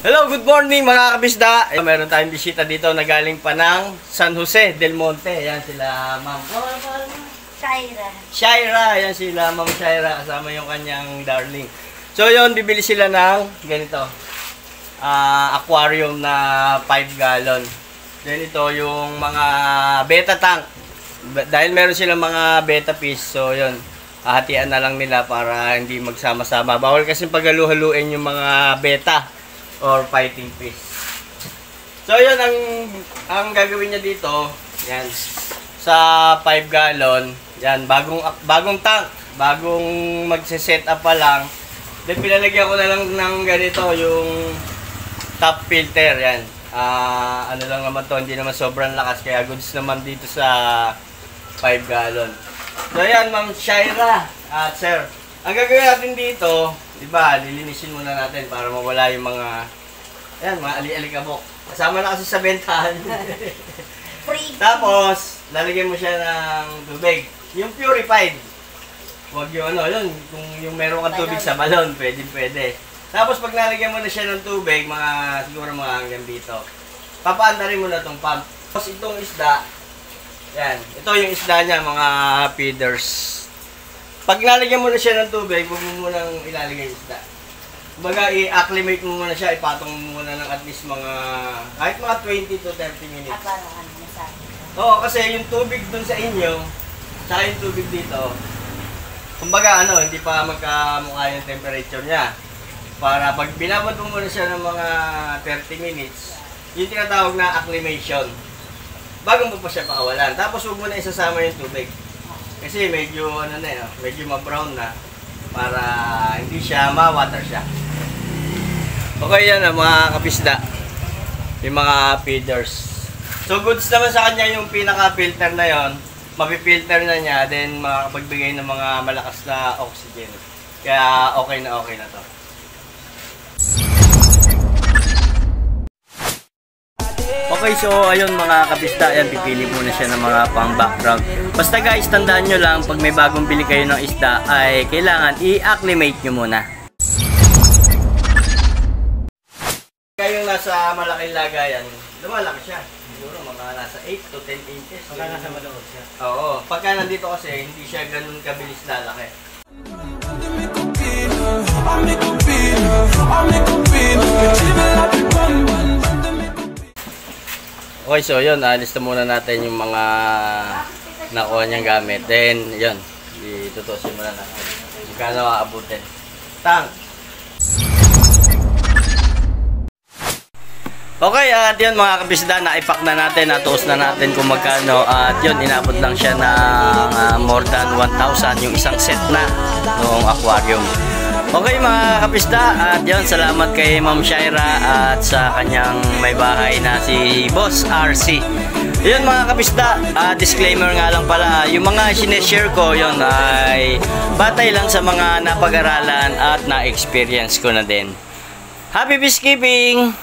Hello, good morning mga kabisda. Meron tayong bisita dito na galing pa ng San Jose del Monte. Yan sila Ma'am Shaira. Yan sila Ma'am Shaira kasama yung kanyang darling. So yun, bibili sila ng ganito. Aquarium na 5 gallon. Then ito yung mga beta tank. Dahil meron silang mga beta fish. So yun, hahatian na lang nila para hindi magsama-sama. Bawal kasi paghalu-haluin yung mga beta or fighting fish. So yun ang gagawin niya dito, yan sa 5 gallon, yan bagong tank, bagong magse-set up pa lang. Then pinalagyan ko na lang ng ganito yung top filter, yan. Ano lang naman to, hindi naman sobrang lakas kaya goods naman dito sa 5 gallon. So yan Ma'am Shaira at Sir, ang gagawin natin dito, diba, lilinisin muna natin para mawala yung mga ali-alikabok. Kasama na kasi sa bentahan. Tapos, lalagyan mo siya ng tubig. Yung purified. Huwag yung yun, kung yung meron kang tubig sa balon, pwede. Tapos, pag nalagyan mo na siya ng tubig, siguro mga hanggang dito, papaandarin mo na itong pump. Tapos, itong isda, yan, ito yung isda niya, mga feeders. Pag nalagyan mo na siya ng tubig, huwag mo munang ilalagay yung isda. Kumbaga, i-acclimate mo muna siya, ipatong mo muna ng at least kahit mga 20 to 30 minutes. Oo, kasi yung tubig dun sa inyo, tsaka yung tubig dito, kumbaga hindi pa magkamukha yung temperature niya. Para pag binabad mo muna siya ng mga 30 minutes, yung tinatawag na acclimation, bago mo pa siya pakawalan. Tapos huwag mo na isasama yung tubig. Kasi medyo medyo ma-brown na para hindi siya ma-water siya. Okay yan mga kabisda. Yung mga feeders. So goods naman sa kanya yung pinaka-filter na yon. Mapipilter na niya, then makapagbigay ng mga malakas na oxygen. Kaya okay na to. Okay, so ayun mga kabisda, yan pipili muna siya ng mga pang background. Basta guys, tandaan nyo lang, pag may bagong bili kayo ng isda, ay kailangan i-acclimate nyo muna. Kaya yung nasa malaking lagayan, lumalaki siya. Siguro mga nasa 8 to 10 inches. Pagka nasa malawag siya. Oo, pagka nandito kasi, hindi siya ganun kabilis lalaki. Okay, so yun, alis na muna natin yung mga nakuha niyang gamit. Then, yun, itutusin muna natin. Magkano aabutin. Tank! Okay, at yun mga kabisda, naipak na natin, natuos na natin kung magkano. At yun, inabot lang siya ng more than 1,000 yung isang set na ng aquarium. Okay mga kabisda, at yun, salamat kay Ma'am Shaira at sa kanyang may bahay na si Boss RC. Yun mga kabisda, disclaimer nga lang pala, yung mga sineshare ko yun ay batay lang sa mga napag-aralan at na-experience ko na din. Happy peacekeeping!